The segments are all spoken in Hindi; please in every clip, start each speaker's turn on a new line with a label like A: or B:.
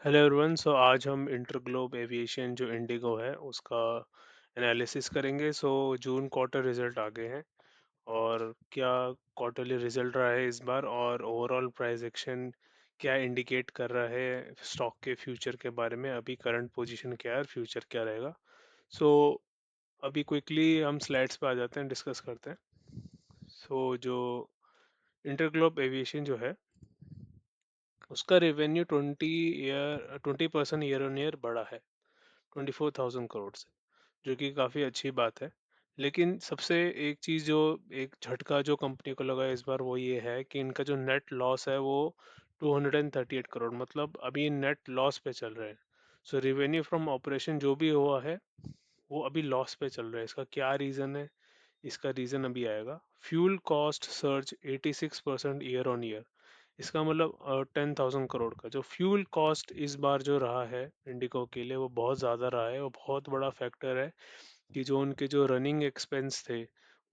A: Hello everyone. आज हम इंटरग्लोब एविएशन जो इंडिगो है उसका एनालिसिस करेंगे। जून क्वार्टर रिजल्ट आ गए हैं और क्या क्वार्टरली रिजल्ट रहा है इस बार, और ओवरऑल प्राइस एक्शन क्या इंडिकेट कर रहा है स्टॉक के फ्यूचर के बारे में। अभी करंट पोजीशन क्या है और फ्यूचर क्या रहेगा। सो अभी क्विकली हम स्लाइड्स पे आ जाते हैं, डिस्कस करते हैं। जो इंटरग्लोब एविएशन जो है उसका रेवेन्यू 20% ईयर ऑन ईयर बढ़ा है 24,000 करोड़ से, जो कि काफ़ी अच्छी बात है। लेकिन सबसे एक चीज़ जो एक झटका जो कंपनी को लगा इस बार वो ये है कि इनका जो नेट लॉस है वो 238 करोड़, मतलब अभी नेट लॉस पे चल रहे हैं। रेवेन्यू फ्रॉम ऑपरेशन जो भी हुआ है वो अभी लॉस पे चल रहा है। इसका क्या रीज़न है? इसका रीज़न अभी आएगा। Fuel cost surge 86% year on year. इसका मतलब 10,000 करोड़ का जो फ्यूल कॉस्ट इस बार जो रहा है इंडिगो के लिए वो बहुत ज़्यादा रहा है। वो बहुत बड़ा फैक्टर है कि जो उनके जो रनिंग एक्सपेंस थे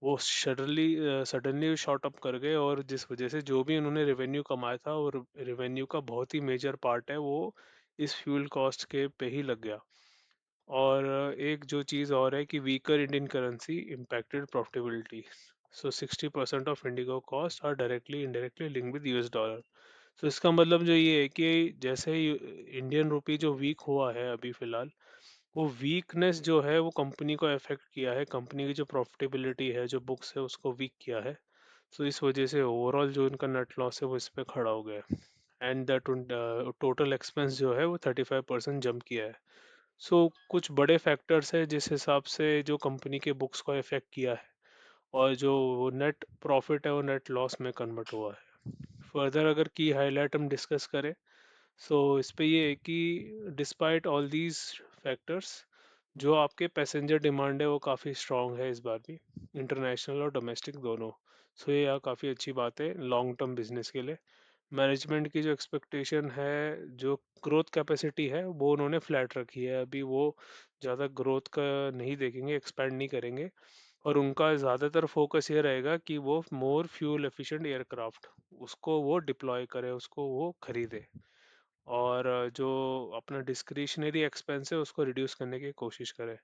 A: वो सडनली सडनली शॉट अप कर गए, और जिस वजह से जो भी उन्होंने रेवेन्यू कमाया था और रेवेन्यू का बहुत ही मेजर पार्ट है वो इस फ्यूल कॉस्ट के पे ही लग गया। और एक जो चीज़ और है कि weaker Indian currency impacted profitability. 60% of IndiGo cost are directly indirectly link with US dollar. इसका मतलब जो ये है कि जैसे ही इंडियन रुपी जो वीक हुआ है अभी फिलहाल, वो वीकनेस जो है वो कंपनी को अफेक्ट किया है। कंपनी की जो प्रॉफिटेबिलिटी है, जो बुक्स है, उसको वीक किया है। इस वजह से ओवरऑल जो इनका नेट लॉस है वो इस पे खड़ा हो गया है। एंड द टोटल एक्सपेंस जो है वो 35% जंप किया है। कुछ बड़े फैक्टर्स है जिस हिसाब से जो कंपनी के बुक्स को इफेक्ट किया है, और जो नेट प्रॉफिट है वो नेट लॉस में कन्वर्ट हुआ है। फर्दर अगर की हाईलाइट हम डिस्कस करें, इस पे ये है कि डिस्पाइट ऑल दीज फैक्टर्स जो आपके पैसेंजर डिमांड है वो काफ़ी स्ट्रॉन्ग है इस बार भी, इंटरनेशनल और डोमेस्टिक दोनों। ये यहाँ काफ़ी अच्छी बात है लॉन्ग टर्म बिजनेस के लिए। मैनेजमेंट की जो एक्सपेक्टेशन है, जो ग्रोथ कैपेसिटी है वो उन्होंने फ्लैट रखी है। अभी वो ज़्यादा ग्रोथ का नहीं देखेंगे, एक्सपेंड नहीं करेंगे। और उनका ज़्यादातर फोकस ये रहेगा कि वो मोर फ्यूल एफिशिएंट एयरक्राफ्ट उसको वो डिप्लॉय करे, उसको वो खरीदे। और जो अपना डिस्क्रिशनरी एक्सपेंस है उसको रिड्यूस करने की कोशिश करें।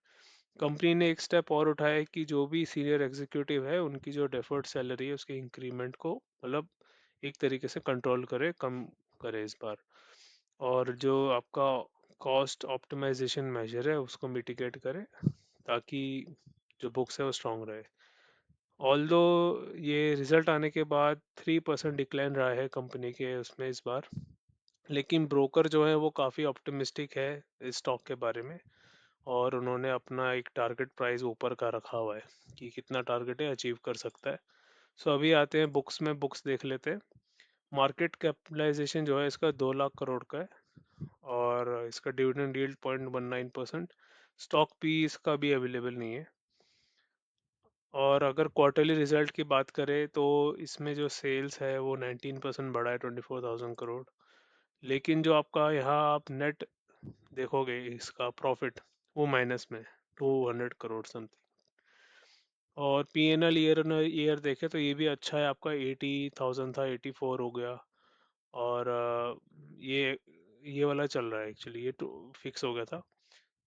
A: कंपनी ने एक स्टेप और उठाया है कि जो भी सीनियर एग्जीक्यूटिव है उनकी जो डेफर्ड सैलरी है उसके इंक्रीमेंट को मतलब एक तरीके से कंट्रोल करे, कम करे इस बार। और जो आपका कॉस्ट ऑप्टिमाइजेशन मेजर है उसको मिटिगेट करे ताकि जो बुक्स है वो स्ट्रांग रहे। ऑल्दो ये रिजल्ट आने के बाद 3% डिक्लाइन रहा है कंपनी के उसमें इस बार, लेकिन ब्रोकर जो है वो काफ़ी ऑप्टिमिस्टिक है इस स्टॉक के बारे में। और उन्होंने अपना एक टारगेट प्राइस ऊपर का रखा हुआ है कि कितना टारगेट है अचीव कर सकता है। अभी आते हैं बुक्स में, बुक्स देख लेते हैं। मार्केट कैपिटलाइजेशन जो है इसका 2 लाख करोड़ का है, और इसका डिविडेंड यील्ड 0.19%। स्टॉक भी इसका भी अवेलेबल नहीं है। और अगर क्वार्टरली रिजल्ट की बात करें तो इसमें जो सेल्स है वो 19% बढ़ा है 24,000 करोड़। लेकिन जो आपका यहाँ आप नेट देखोगे इसका प्रॉफिट वो माइनस में 200 करोड़ समथिंग। और पीएनएल ईयर ऑन ईयर देखे तो ये भी अच्छा है आपका, 80,000 था 84 हो गया। और ये वाला चल रहा है एक्चुअली, ये तो फिक्स हो गया था।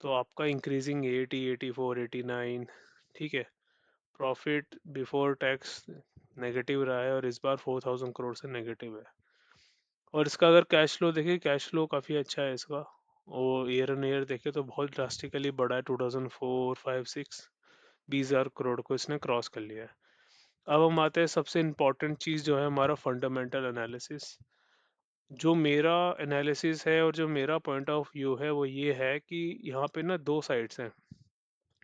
A: तो आपका इंक्रीजिंग 80, 84, 89, ठीक है। प्रॉफिट बिफोर टैक्स नेगेटिव रहा है और इस बार 4,000 करोड़ से नेगेटिव है। और इसका अगर कैश फ्लो देखें, कैश फ्लो काफ़ी अच्छा है इसका। वो ईयर ऑन ईयर देखे तो बहुत ड्रास्टिकली बढ़ा है। 2004, 5, 6 20,000 करोड़ को इसने क्रॉस कर लिया है। अब हम आते हैं सबसे इम्पोर्टेंट चीज़ जो है हमारा फंडामेंटल एनालिसिस। जो मेरा एनालिसिस है और जो मेरा पॉइंट ऑफ व्यू है वो ये है कि यहाँ पे ना दो साइड्स हैं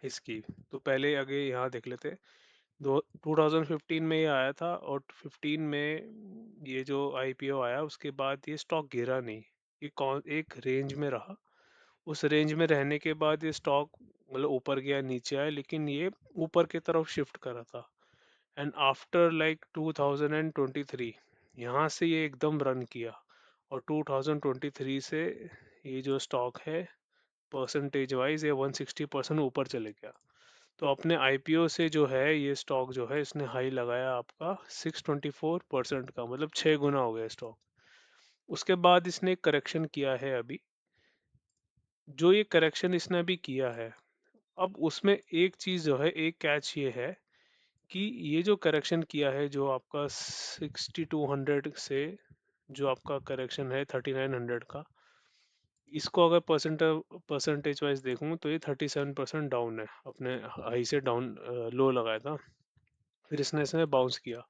A: इसकी। तो पहले आगे यहाँ देख लेते हैं। दो 2015 में ये आया था, और 15 में ये जो आईपीओ आया उसके बाद ये स्टॉक गिरा नहीं। ये कौन एक रेंज में रहा। उस रेंज में रहने के बाद ये स्टॉक मतलब ऊपर गया नीचे आया, लेकिन ये ऊपर की तरफ शिफ्ट करा था। एंड आफ्टर लाइक 2023 यहाँ से ये एकदम रन किया। और 2023 से ये जो स्टॉक है परसेंटेज वाइज ये 160% ऊपर चले गया। तो अपने आईपीओ से जो है ये स्टॉक जो है इसने हाई लगाया आपका 624% का, मतलब 6 गुना हो गया स्टॉक। उसके बाद इसने करेक्शन किया है अभी, जो ये करेक्शन इसने अभी किया है, अब उसमें एक चीज़ जो है, एक कैच ये है कि ये जो करेक्शन किया है, जो आपका 6200 से जो आपका करेक्शन है 3900 का, इसको अगर परसेंटेज वाइज देखूं तो ये 37% डाउन है, अपने हाई से डाउन लो लगाया था, फिर इसने इसने बाउंस किया।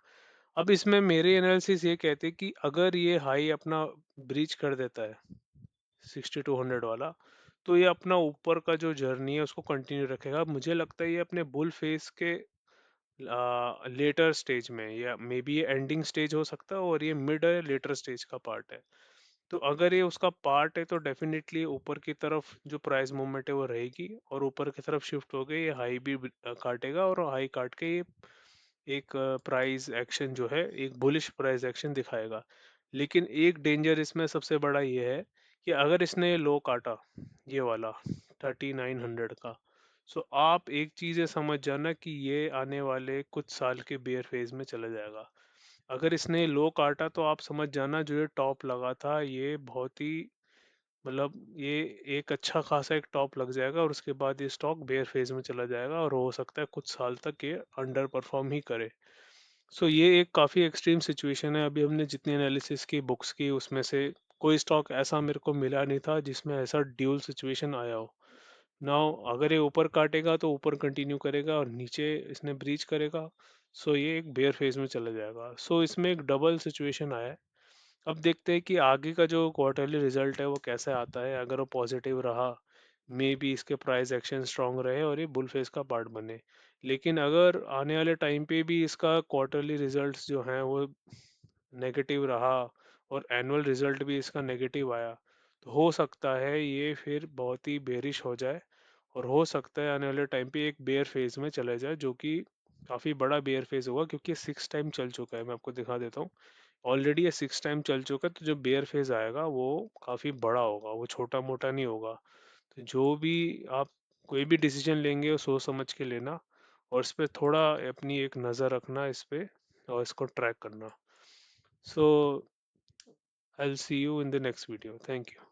A: अब इसमें मेरे एनालिसिस ये कहते हैं कि अगर ये हाई अपना ब्रीच कर देता है 6200 वाला, तो ये अपना ऊपर का जो जर्नी है उसको कंटिन्यू रखेगा। मुझे लगता है ये अपने बुल फेस के लेटर स्टेज में, या मे बी ये एंडिंग स्टेज हो सकता है और ये मिड है लेटर स्टेज का पार्ट है। तो अगर ये उसका पार्ट है तो डेफिनेटली ऊपर की तरफ जो प्राइस मूवमेंट है वो रहेगी, और ऊपर की तरफ शिफ्ट हो गई, ये हाई भी काटेगा, और हाई काट के ये एक प्राइस एक्शन जो है, एक बुलिश प्राइस एक्शन दिखाएगा। लेकिन एक डेंजर इसमें सबसे बड़ा ये है कि अगर इसने ये लो काटा, ये वाला 3900 का, सो आप एक चीज़ ये समझ जाना कि ये आने वाले कुछ साल के बेयर फेज में चला जाएगा। अगर इसने लो काटा तो आप समझ जाना जो ये टॉप लगा था, ये बहुत ही, मतलब ये एक अच्छा खासा एक टॉप लग जाएगा, और उसके बाद ये स्टॉक बेयर फेज में चला जाएगा, और हो सकता है कुछ साल तक ये अंडर परफॉर्म ही करे। सो ये एक काफ़ी एक्सट्रीम सिचुएशन है। अभी हमने जितनी एनालिसिस की बुक्स की, उसमें से कोई स्टॉक ऐसा मेरे को मिला नहीं था जिसमें ऐसा ड्यूल सिचुएशन आया हो। नाउ अगर ये ऊपर काटेगा तो ऊपर कंटिन्यू करेगा, और नीचे इसने ब्रीच करेगा, सो ये एक बेयर फेज में चला जाएगा। सो इसमें एक डबल सिचुएशन आया है। अब देखते हैं कि आगे का जो क्वार्टरली रिजल्ट है वो कैसे आता है। अगर वो पॉजिटिव रहा, मे बी इसके प्राइस एक्शन स्ट्रांग रहे और ये बुल फेस का पार्ट बने। लेकिन अगर आने वाले टाइम पे भी इसका क्वार्टरली रिजल्ट्स जो हैं वो नेगेटिव रहा, और एनुअल रिजल्ट भी इसका नेगेटिव आया, तो हो सकता है ये फिर बहुत ही बेरिश हो जाए, और हो सकता है आने वाले टाइम पे एक बेयर फेज में चले जाए, जो कि काफ़ी बड़ा बेयर फेज होगा, क्योंकि 6 टाइम चल चुका है। मैं आपको दिखा देता हूँ, ऑलरेडी ये 6 टाइम चल चुका है, तो जो बेयर फेज आएगा वो काफ़ी बड़ा होगा, वो छोटा मोटा नहीं होगा। तो जो भी आप कोई भी डिसीजन लेंगे वो सोच समझ के लेना, और इस पे थोड़ा अपनी एक नज़र रखना इस पे, और इसको ट्रैक करना। So I will see you in the next video. Thank you.